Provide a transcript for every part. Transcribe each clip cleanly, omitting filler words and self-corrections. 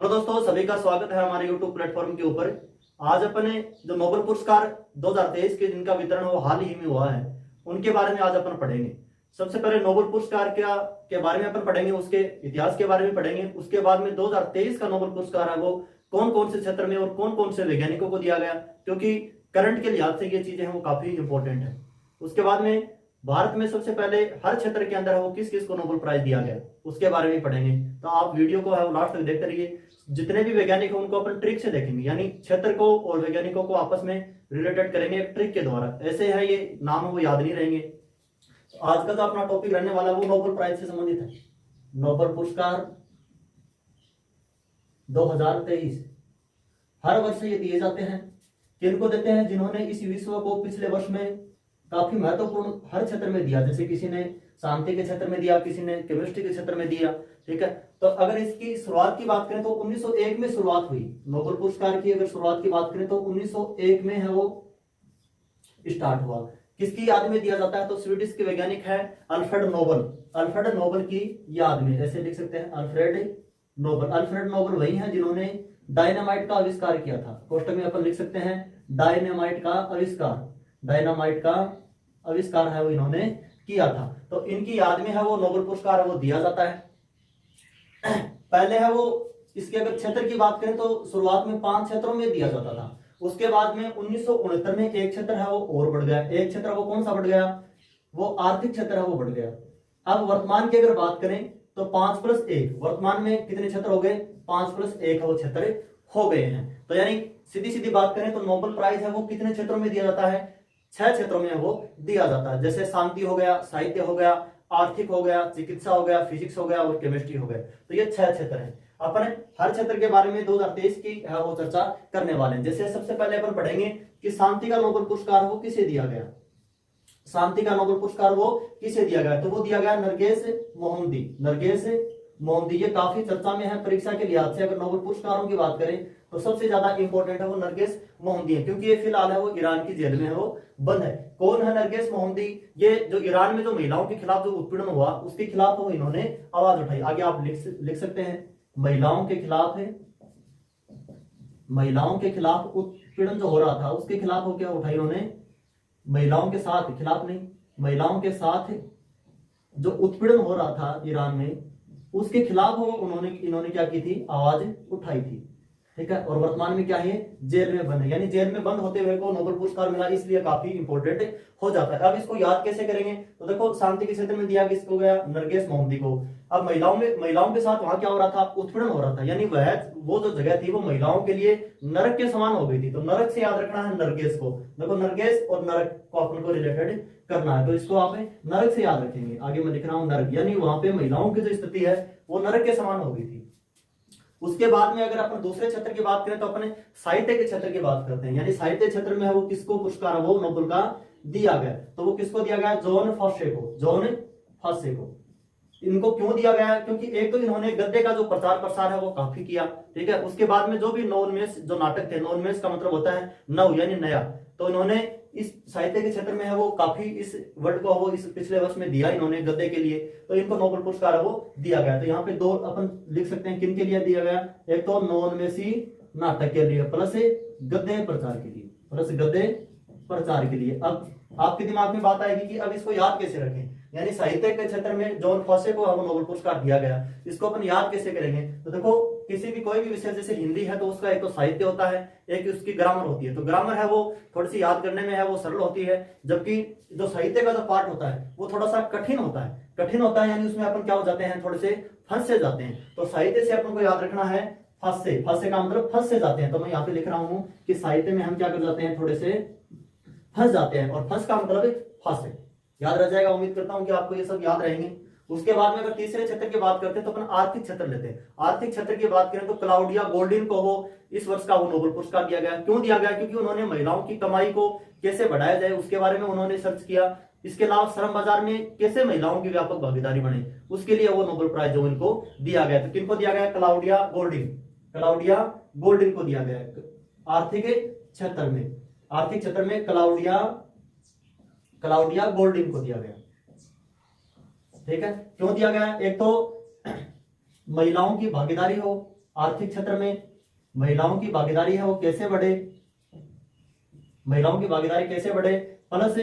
तो दोस्तों सभी का स्वागत है हमारे YouTube प्लेटफॉर्म के ऊपर। आज अपने जो नोबेल पुरस्कार 2023 के जिनका वितरण वो हाल ही में हुआ है उनके बारे में आज अपन पढ़ेंगे। सबसे पहले नोबेल पुरस्कार के बारे में अपन पढ़ेंगे, उसके इतिहास के बारे में पढ़ेंगे। उसके बाद में 2023 का नोबेल पुरस्कार है वो कौन कौन से क्षेत्र में और कौन कौन से वैज्ञानिकों को दिया गया, क्योंकि करंट के लिहाज से ये चीजें हैं वो काफी इंपॉर्टेंट है। उसके बाद में भारत में सबसे पहले हर क्षेत्र के अंदर है वो किस किस को नोबेल प्राइज दिया गया उसके बारे में पढ़ेंगे। तो आप वीडियो को है वो लास्ट तक देखते रहिए। जितने भी वैज्ञानिक हैं उनको अपन ट्रिक से देखेंगे, यानी क्षेत्र को और वैज्ञानिकों को आपस में रिलेटेड करेंगे ट्रिक के द्वारा। ऐसे है ये नाम वो याद नहीं रहेंगे। आज का जो अपना टॉपिक रहने वाला है वो नोबेल प्राइज से संबंधित है। नोबेल पुरस्कार 2023 हर वर्ष ये दिए जाते हैं। किनको देते हैं? जिन्होंने इस विश्व को पिछले वर्ष में काफी महत्वपूर्ण हर क्षेत्र में दिया। जैसे किसी ने शांति के क्षेत्र में दिया, किसी ने केमिस्ट्री के क्षेत्र में दिया। ठीक है, तो अगर इसकी शुरुआत की बात करें तो 1901 में शुरुआत हुई नोबेल पुरस्कार की। अगर शुरुआत की बात करें तो 1901 में है वो स्टार्ट हुआ। किसकी याद में दिया जाता है? तो स्वीडिश के वैज्ञानिक है अल्फ्रेड नोबल। अल्फ्रेड नोबल की याद में, ऐसे लिख सकते हैं अल्फ्रेड नोबल। अल्फ्रेड नोबल वही है जिन्होंने डायनामाइट का आविष्कार किया था। कोष्टक में अपन लिख सकते हैं डायनामाइट का आविष्कार। डायनामाइट का आविष्कार है वो इन्होंने किया था। तो इनकी याद में है वो नोबेल पुरस्कार है वो दिया जाता है। पहले है वो इसके अगर क्षेत्र की बात करें तो शुरुआत में 5 क्षेत्रों में दिया जाता था। उसके बाद में 1969 में एक क्षेत्र है वो और बढ़ गया। एक क्षेत्र वो कौन सा बढ़ गया? वो आर्थिक क्षेत्र है वो बढ़ गया। अब वर्तमान की अगर बात करें तो 5+1 वर्तमान में कितने क्षेत्र हो गए? 5+1 वो क्षेत्र हो गए हैं। तो यानी सीधी सीधी बात करें तो नोबेल प्राइज है वो कितने क्षेत्रों में दिया जाता है? 6 क्षेत्रों में वो दिया जाता है। जैसे शांति हो गया, साहित्य हो गया, आर्थिक हो गया, चिकित्सा हो गया, फिजिक्स हो गया और केमिस्ट्री हो गया। तो ये 6 क्षेत्र हैं। अपन हर क्षेत्र के बारे में 2023 की है वो चर्चा करने वाले हैं। जैसे सबसे पहले अपन पढ़ेंगे कि शांति का नोबेल पुरस्कार वो किसे दिया गया। शांति का नोबेल पुरस्कार वो किसे दिया गया? तो वो दिया गया नरगिस मोहम्मदी। नरगिस मोहम्मदी ये काफी चर्चा में है परीक्षा के लिहाज से। अगर नोबेल पुरस्कारों की बात करें तो सबसे ज्यादा इंपॉर्टेंट है वो नरगिस मोहम्मदी है, क्योंकि ये फिलहाल है वो ईरान की जेल में है वो बंद है। कौन है नरगिस मोहम्मदी? ये जो ईरान में जो महिलाओं के खिलाफ जो उत्पीड़न हुआ उसके खिलाफ वो इन्होंने आवाज उठाई। आगे आप लिख सकते हैं महिलाओं के खिलाफ है, महिलाओं के खिलाफ उत्पीड़न जो हो रहा था उसके खिलाफ वो क्या उठाई इन्होंने? महिलाओं के साथ, खिलाफ नहीं, महिलाओं के साथ जो उत्पीड़न हो रहा था ईरान में उसके खिलाफ वो इन्होंने क्या की थी? आवाज उठाई थी। ठीक है, और वर्तमान में क्या है? जेल में बंद है। यानी जेल में बंद होते हुए को नोबेल पुरस्कार मिला, इसलिए काफी इंपॉर्टेंट हो जाता है। अब इसको याद कैसे करेंगे? तो देखो शांति के क्षेत्र में दिया किसको गया? नरगिस मोहम्मदी को। अब महिलाओं के साथ वहां क्या हो रहा था? उत्पीड़न हो रहा था। यानी वो जो जगह थी वो महिलाओं के लिए नरक के समान हो गई थी। तो नरक से याद रखना है नरगिस को। देखो नरगिस और नरक को अपन को रिलेटेड करना है, तो इसको आप नरक से याद रखेंगे। आगे मैं लिख रहा हूं नरक, यानी वहां पे महिलाओं की जो स्थिति है वो नरक के समान हो गई थी। उसके बाद में अगर अपन दूसरे क्षेत्र की बात करें तो अपने साहित्य के क्षेत्र की बात करते हैं। यानी साहित्य क्षेत्र में है वो किसको पुरस्कार वो नोबेल का दिया गया? तो वो किसको दिया गया? जॉन फॉस्से को। जॉन फॉस्से को। इनको क्यों दिया गया? क्योंकि एक तो इन्होंने गद्य का जो प्रचार प्रसार है वो काफी किया। ठीक है, उसके बाद में जो भी नवोन्मेष जो नाटक थे, नवोन्मेष का मतलब होता है नव यानी नया, तो इन्होंने इस साहित्य के क्षेत्र में है वो काफी इस वर्ड को वो इस पिछले वर्ष में दिया इन्होंने गद्य के लिए, तो इनको नोबेल पुरस्कार है वो दिया गया। तो यहाँ पे 2 अपन लिख सकते हैं किन के लिए दिया गया? एक तो नवोन्मेषी नाटक के लिए प्लस गद्य प्रचार के लिए, प्लस गद्य प्रचार के लिए। अब आपके दिमाग में बात आएगी कि अब इसको याद कैसे रखें? यानी साहित्य के क्षेत्र में जॉन फॉस्से को नोबेल पुरस्कार दिया गया, इसको अपन याद कैसे करेंगे? तो देखो किसी भी कोई भी विषय, जैसे हिंदी है तो उसका एक तो साहित्य होता है, एक उसकी ग्रामर होती है। तो ग्रामर है वो थोड़ी सी याद करने में है वो सरल होती है, जबकि जो साहित्य का जो पार्ट होता है वो थोड़ा सा कठिन होता है। कठिन होता है यानी उसमें अपन क्या हो जाते हैं? थोड़े से फंस से जाते हैं। तो साहित्य से अपन को याद रखना है फंसे। फंसे का मतलब फंस से जाते हैं। तो मैं यहाँ पे लिख रहा हूं कि साहित्य में हम क्या कर जाते हैं? थोड़े से फंस जाते हैं, और फंस का मतलब फंसे। याद रह जाएगा, उम्मीद करता हूं कि आपको ये सब याद रहेंगे। उसके बाद में अगर तीसरे क्षेत्र की बात करते हैं तो अपन आर्थिक क्षेत्र लेते हैं। आर्थिक क्षेत्र की बात करें तो क्लाउडिया गोल्डिन को वो इस वर्ष का वो नोबेल पुरस्कार दिया गया। क्यों दिया गया? क्योंकि उन्होंने महिलाओं की कमाई को कैसे बढ़ाया जाए उसके बारे में उन्होंने सर्च किया। इसके अलावा श्रम बाजार में कैसे महिलाओं की व्यापक भागीदारी बने, उसके लिए वो नोबेल प्राइज जो इनको दिया गया। तो किनको दिया गया? Claudia Goldin. क्लाउडिया गोल्डिन को दिया गया आर्थिक क्षेत्र में। आर्थिक क्षेत्र में क्लाउडिया गोल्डिन को दिया गया। ठीक है, क्यों दिया गया? एक तो महिलाओं की भागीदारी हो, आर्थिक क्षेत्र में महिलाओं की भागीदारी है वो कैसे बढ़े, महिलाओं की भागीदारी कैसे बढ़े, प्लस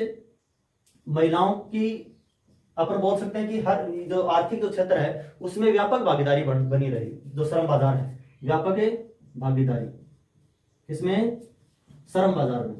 महिलाओं की अपन बोल सकते हैं कि हर जो आर्थिक जो क्षेत्र है उसमें व्यापक भागीदारी बनी रही, जो श्रम बाजार है व्यापक है भागीदारी, इसमें श्रम बाजार में,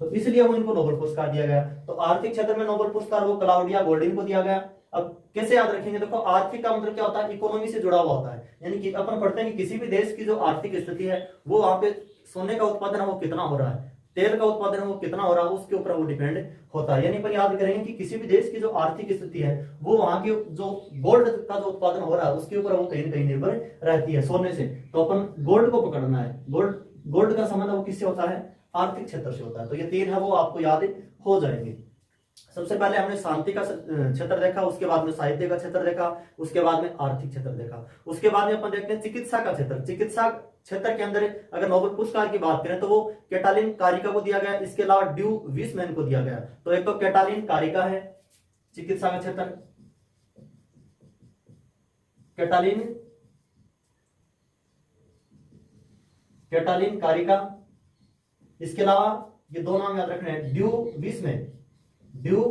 तो इसलिए वो इनको नोबेल पुरस्कार दिया गया। तो आर्थिक क्षेत्र में नोबेल पुरस्कार वो क्लाउडिया गोल्डिन को दिया गया। अब कैसे याद रखेंगे, देखो आर्थिक का मतलब क्या होता है, इकोनॉमी से जुड़ा हुआ होता है, यानी कि अपन पढ़ते हैं कि किसी भी देश की जो आर्थिक स्थिति है वो वहां पे सोने का उत्पादन है वो कितना हो रहा है, तेल का उत्पादन है वो कितना हो रहा है, उसके ऊपर वो डिपेंड होता है। यानी पर याद करेंगे कि किसी भी देश की जो आर्थिक स्थिति है वो वहां की जो गोल्ड का जो उत्पादन हो रहा है उसके ऊपर वो कहीं ना कहीं निर्भर रहती है, सोने से। तो अपन गोल्ड को पकड़ना है, गोल्ड का संबंध वो किससे होता है, आर्थिक क्षेत्र से होता है। तो ये तीन है वो आपको याद हो जाएंगे। सबसे पहले हमने शांति का क्षेत्र देखा, उसके बाद में साहित्य का क्षेत्र देखा, उसके बाद में आर्थिक क्षेत्र देखा, उसके बाद में अपन देखते हैं चिकित्सा का क्षेत्र। चिकित्सा क्षेत्र के अंदर अगर नोबेल पुरस्कार की बात करें तो वो कैटालिन कारिका को दिया गया, इसके अलावा ड्यू विसमैन को दिया गया। तो एक तो कैटालिन कारिका है चिकित्सा का क्षेत्र, कैटालिन कारिका, इसके अलावा ये दो नाम याद रखने हैं, ड्यू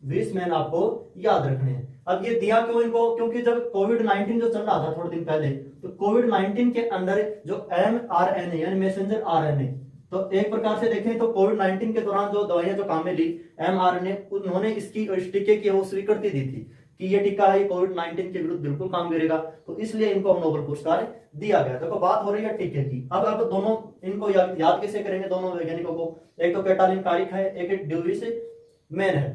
विसमैन आपको याद रखने हैं। अब ये दिया क्यों इनको, क्योंकि जब कोविड-19 जो चल रहा था थोड़े दिन पहले, तो कोविड-19 के अंदर जो mRNA यानी मैसेंजर आरएनए, तो एक प्रकार से देखें तो कोविड-19 के दौरान जो दवाइयां जो काम में ली mRNA, उन्होंने इसकी टीके की वो स्वीकृति दी थी कि ये टीका है कोविड-19 के विरुद्ध बिल्कुल काम करेगा, तो इसलिए इनको नोबेल पुरस्कार दिया गया। देखो बात हो रही है टीके की। अब दोनों इनको याद कैसे करेंगे दोनों वैज्ञानिकों को, एक तो कैटालिन कारिक है, एक ड्यू विसमैन है।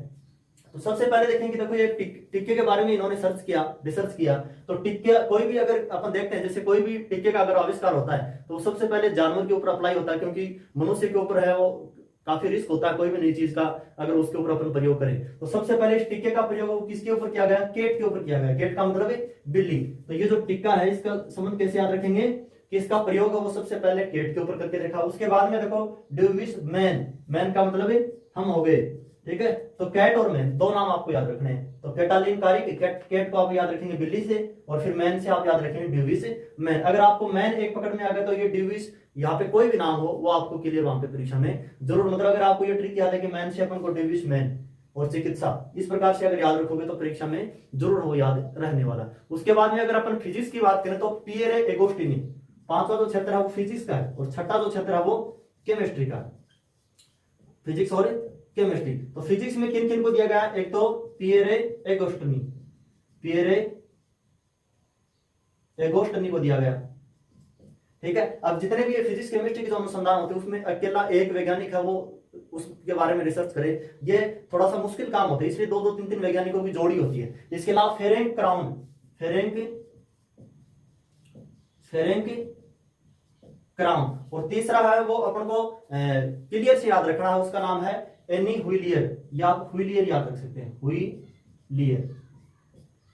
तो सबसे पहले देखेंगे, देखो ये टीके के बारे में इन्होंने रिसर्च किया। तो टीके कोई भी अगर अपन देखते हैं, जैसे कोई भी टीके का अगर आविष्कार होता है तो सबसे पहले जानवर के ऊपर अप्लाई होता है, क्योंकि मनुष्य के ऊपर है वो काफी रिस्क होता है कोई भी नई चीज का अगर उसके ऊपर अपन प्रयोग करें। तो सबसे पहले इस टीके का प्रयोग किसके ऊपर किया गया, केट के ऊपर किया गया। केट का मतलब है बिल्ली। तो ये जो टीका है इसका संबंध कैसे याद रखेंगे कि इसका प्रयोग है वो सबसे पहले केट के ऊपर करके देखा। उसके बाद में देखो ड्यू विसमैन, मैन का मतलब है हम हो गए, ठीक है। तो कैट और मैन दो नाम आपको याद रखने हैं। तो कैटालिन कारिक, केट को आप याद रखेंगे बिल्ली से, और फिर मैन से आप याद रखेंगे ड्यूविसमैन। अगर आपको मैन एक पकड़ में आ गया तो ये ड्यूविस यहाँ पे कोई भी नाम हो वो आपको क्लियर वहां पे परीक्षा में जरूर, मतलब अगर आपको ये ट्रिक याद है कि मैन से अपन को ड्यूविसमैन और चिकित्सा, इस प्रकार से अगर याद रखोगे तो परीक्षा में जरूर वो याद रहने वाला। उसके बाद में अगर अपन फिजिक्स की बात करें तो पियरे एगोस्टिनी, पांचवा जो क्षेत्र है वो फिजिक्स का है, और छठा जो क्षेत्र है वो केमिस्ट्री का, फिजिक्स और केमिस्ट्री। तो फिजिक्स में किन किन को दिया गया, एक तो पियरे एगोस्टिनी को दिया गया, ठीक है। अब जितने भी फिजिक्स केमिस्ट्री के जो अनुसंधान होते हैं उसमें अकेला एक वैज्ञानिक है वो उसके बारे में रिसर्च करे, ये थोड़ा सा मुश्किल काम होता है, इसलिए दो तीन वैज्ञानिकों की जोड़ी होती है। इसके अलावा फेरेंक क्राउन, और तीसरा है वो अपन को क्लियर से याद रखना है, उसका नाम है एनी हुइलियर, या आप हुइलियर याद रख सकते हैं, हुइलियर,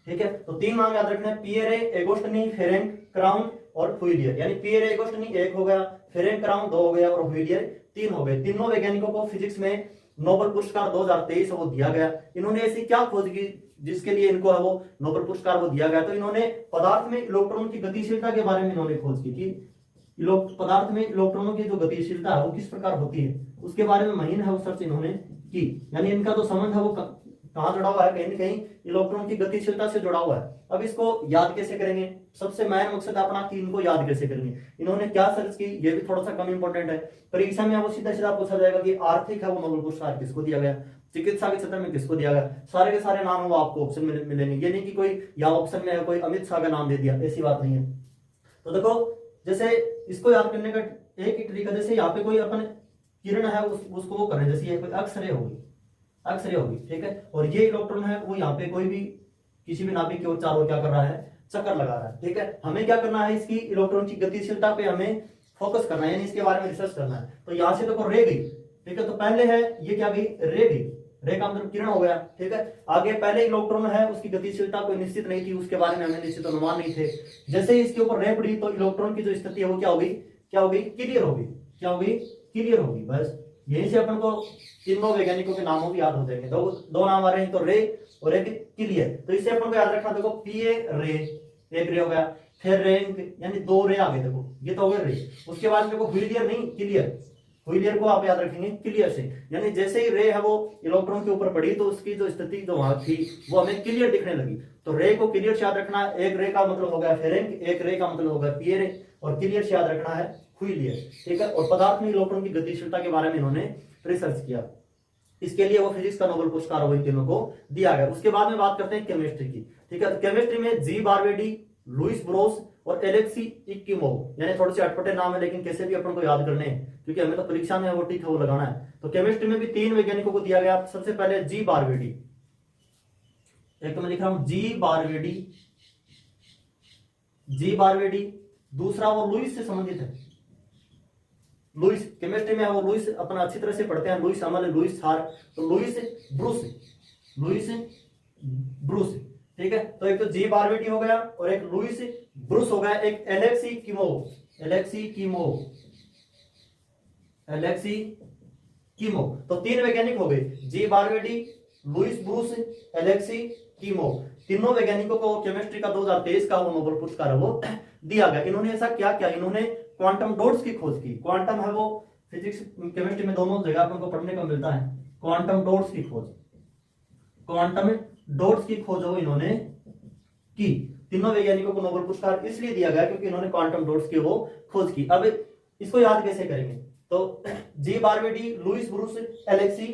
ठीक है। तो तीन नाम याद रखना है, पियरे एगोस्टिनी, फेरेंक क्राउन और हुइलियर। यानी पियरे एगोस्टिनी एक हो गया, फेरेंक क्राउन दो हो गया, और हुइलियर तीन हो गए। तीनों वैज्ञानिकों को फिजिक्स में नोबेल पुरस्कार 2023 वो दिया गया। इन्होंने ऐसी क्या खोज की जिसके लिए इनको है वो नोबेल पुरस्कार वो दिया गया, तो इन्होंने पदार्थ में इलेक्ट्रॉन की गतिशीलता के बारे में इन्होंने खोज की कि पदार्थ में इलेक्ट्रॉनों की जो गतिशीलता है वो किस प्रकार होती है, उसके बारे में महीन है वो सर्च इन्होंने की। यानी इनका जो संबंध है वो कहां जुड़ा हुआ है, कहीं ना कहीं इलेक्ट्रॉन की गतिशीलता से जुड़ा हुआ है। अब इसको याद कैसे करेंगे, सबसे मेन मकसद अपना कि इनको याद कैसे करेंगे। इन्होंने क्या सर्च की ये भी थोड़ा सा कम इंपॉर्टेंट है, परीक्षा में आपको सीधा सीधा पूछा जाएगा कि आर्थिक है वो नोबेल पुरस्कार किसको दिया गया, चिकित्सा के क्षेत्र में किसको दिया गया, सारे के सारे नाम वो आपको ऑप्शन में मिलेंगे। ये नहीं कि कोई यहाँ ऑप्शन में है कोई अमित शाह का नाम दे दिया, ऐसी बात नहीं है। तो देखो जैसे इसको याद करने का एक ही तरीका, जैसे यहाँ पे कोई अपन किरण है उसको वो कर रहे हैं, जैसे ये कोई अक्सरे होगी, ठीक है, और ये इलेक्ट्रॉन है वो यहाँ पे कोई भी किसी भी नाभिक की ओर चारों क्या कर रहा है, चक्कर लगा रहा है, ठीक है। हमें क्या करना है, इसकी इलेक्ट्रॉन की गतिशीलता पे हमें फोकस करना है, यानी इसके बारे में रिसर्च करना है। तो यहाँ से देखो रे गई, ठीक है, तो पहले है ये क्या गई, रे गई, रे का मतलब किरण हो गया, ठीक है। आगे पहले इलेक्ट्रॉन है उसकी गतिशीलता कोई निश्चित नहीं थी, उसके बारे में हमें निश्चित अनुमान नहीं थे। जैसे ही इसके ऊपर रे पड़ी तो इलेक्ट्रॉन की जो स्थिति है वो क्या होगी, क्लियर होगी। बस यहीं से अपन को तीनों वैज्ञानिकों के नामों भी याद हो जाएंगे। दो नाम आ रहे हैं, तो रे और एक क्लियर। तो इसे अपन को याद रखना, देखो पीए रे एक रे हो गया, फिर रैंक यानी 2 रे आ गए, देखो ये तो हो गए रे। उसके बाद देखो व्हीलियर नहीं क्लियर, व्हीलियर को आप याद रखेंगे क्लियर से, यानी जैसे ही रे है वो इलेक्ट्रॉन के ऊपर पड़ी तो उसकी जो स्थिति जो वहां थी वो हमें क्लियर दिखने लगी। तो रे को क्लियर से याद रखना, एक रे का मतलब हो गया फेरेंक, एक रे का मतलब हो गया पिएरे, और क्लियर से याद रखना है व्हीलियर, ठीक है। और पदार्थ में इलेक्ट्रॉन की गतिशीलता के बारे में इन्होंने रिसर्च किया, इसके लिए वो फिजिक्स का नोबेल पुरस्कार वो इन तीनों को दिया गया। उसके बाद में बात करते हैं केमिस्ट्री की, ठीक है। तो केमिस्ट्री में जी बारवेडी, लुइस ब्रोस और एलेक्सी इक्किमोव, यानी थोड़े से अटपटे नाम है लेकिन कैसे भी अपन को याद करने हैं क्योंकि हमें तो परीक्षा में वो टिक है वो लगाना है। तो केमिस्ट्री में भी 3 वैज्ञानिकों को दिया गया। सबसे पहले जी बारवेडी, एक तो मैं लिख रहा हूं जी बारवेडी, जी बारवेडी। दूसरा वो लुइस से संबंधित है, लुइस केमिस्ट्री में है वो लुइस, अपन अच्छी तरह से पढ़ते हैं, लुइस अमल, लुइस थार, तो लुइस ब्रूस, लुइस ब्रूस, ठीक है। तो एक तो जी बारवेडी हो गया और एक लुइस ब्रूस हो गया, एक एलेक्सी कीमोव, एलेक्सी कीमोव, एलेक्सी कीमोव। तो 3 वैज्ञानिक हो गए, जी बारवेडी, लुइस ब्रूस, एलेक्सी कीमोव। तीनों वैज्ञानिकों को केमिस्ट्री का 2023 का वो नोबेल पुरस्कार है वो दिया गया। इन्होंने ऐसा क्या किया, इन्होंने क्वांटम डॉट्स की खोज की। क्वांटम है वो फिजिक्स केमिस्ट्री में दोनों जगह अपन को पढ़ने को मिलता है, क्वांटम डॉट्स की खोज, क्वांटम डॉट्स की खोज वो इन्होंने की। तीनों वैज्ञानिकों को नोबेल पुरस्कार इसलिए दिया गया क्योंकि इन्होंने क्वांटम डॉट्स की वो खोज की। अब इसको याद कैसे करेंगे, तो जी बारवेडी, लुइस ब्रूस, एलेक्सी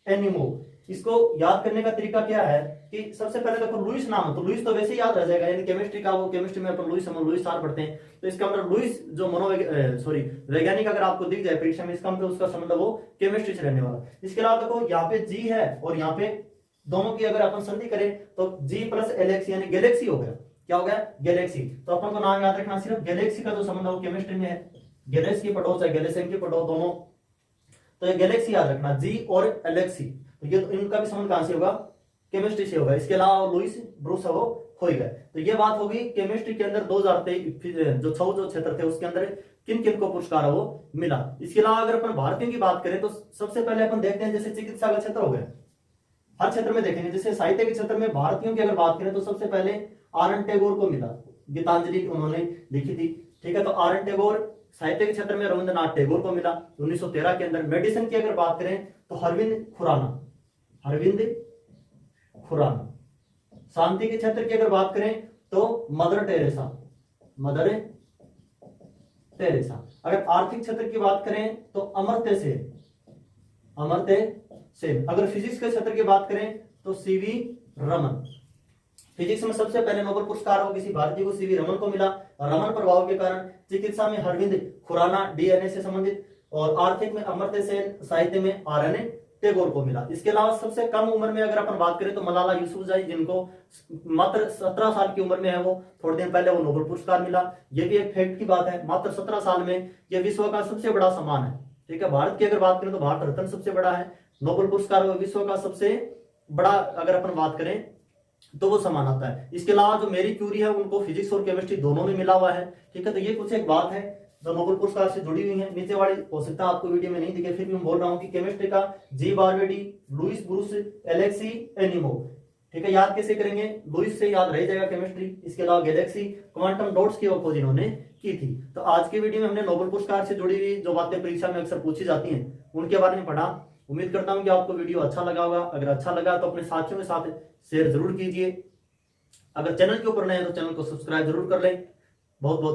एनिमोव, इसको याद करने का तरीका क्या है कि सबसे पहले देखो लुइस नाम है तो लुइस तो वैसे ही याद रह जाएगा, यानी केमिस्ट्री का वो केमिस्ट्री में अपन लुइस लुइस सार पढ़ते हैं, तो इसका मतलब लुइस जो वैज्ञानिक अगर आपको दिख जाए परीक्षा में, इसका मतलब उसका संबंध वो केमिस्ट्री से रहने वाला। इसके अलावा देखो यहाँ पे जी है और यहाँ पे दोनों की अगर अपन संधि करें तो जी प्लस एलेक्सी यानी गैलेक्सी हो गया, क्या हो गया गैलेक्सी। तो अपन को नाम याद रखना, सिर्फ गैलेक्सी का जो संबंध है वो केमिस्ट्री में है, गैलेक्सी की पढ़ो चाहे गैलेक्सी की पढ़ो दोनों, तो ये गैलेक्सी याद रखना, जी और एलेक्सी, तो ये तो इनका भी संबंध कहां से होगा, केमिस्ट्री से होगा। इसके अलावा लुइस ब्रूस है वो हो ही गए। तो ये बात होगी केमिस्ट्री के अंदर 2023 जो 6 जो क्षेत्र थे उसके अंदर किन किन को पुरस्कार है वो मिला। इसके अलावा अगर अपन भारतीयों की बात करें तो सबसे पहले अपन देखते हैं जैसे चिकित्सा का क्षेत्र हो गया, हर क्षेत्र में देखेंगे, जैसे साहित्य के क्षेत्र में भारतीयों की अगर बात करें तो सबसे पहले आर.एन. टैगोर को मिला, गीतांजलि उन्होंने लिखी थी, ठीक है। तो आर.एन. टैगोर साहित्य के क्षेत्र में रविंद्रनाथ टैगोर को मिला 1913 के अंदर। मेडिसिन की अगर बात करें तो अरविंद खुराना, अरविंद खुराना। शांति के क्षेत्र की अगर बात करें तो मदर टेरेसा, मदर टेरेसा। अगर आर्थिक क्षेत्र की बात करें तो अमर्त्य सेन, अमर्त्य सेन। अगर फिजिक्स के क्षेत्र की बात करें तो सीवी रमन। फिजिक्स में सबसे पहले नोबेल पुरस्कार वो किसी भारतीय को सीवी रमन को मिला, रमन प्रभाव के कारण। चिकित्सा में अरविंद खुराना डीएनए से संबंधित, और आर्थिक में अमर्त्य सेन, साहित्य में आर.एन. टैगोर को मिला। इसके अलावा सबसे कम उम्र में अगर अपन बात करें तो मलाला यूसुफजई, जिनको मात्र 17 साल की उम्र में है वो थोड़े दिन पहले वो नोबेल पुरस्कार मिला। ये भी एक फैक्ट की बात है, मात्र 17 साल में ये विश्व का सबसे बड़ा सम्मान है, ठीक है। भारत की अगर बात करें तो भारत रत्न सबसे बड़ा है, नोबेल पुरस्कार विश्व का सबसे बड़ा अगर अपन बात करें तो वो सम्मान आता है। इसके अलावा जो मेरी क्यूरी है उनको फिजिक्स और केमिस्ट्री दोनों में मिला हुआ है, ठीक है। तो ये कुछ एक बात है जो नोबेल पुरस्कार से जुड़ी हुई है। नीचे वाली हो सकता है आपको वीडियो में नहीं दिखे, फिर भी मैं बोल रहा हूँ कि केमिस्ट्री का जी बारवेडी, लुइस ब्रूस, एलेक्सी एनिमोव, ठीक है। याद कैसे करेंगे, लुइस से याद रह जाएगा केमिस्ट्री। इसके अलावा गैलेक्सी, क्वांटम डॉट्स की खोज इन्होंने की थी। तो आज के वीडियो में हमने नोबेल पुरस्कार से जुड़ी हुई जो बातें परीक्षा में अक्सर पूछी जाती हैं उनके बारे में पढ़ा। उम्मीद करता हूं कि आपको वीडियो अच्छा लगा होगा। अगर अच्छा लगा तो अपने साथियों के साथ शेयर जरूर कीजिए। अगर चैनल के ऊपर नए हैं तो चैनल को सब्सक्राइब जरूर कर लें। बहुत बहुत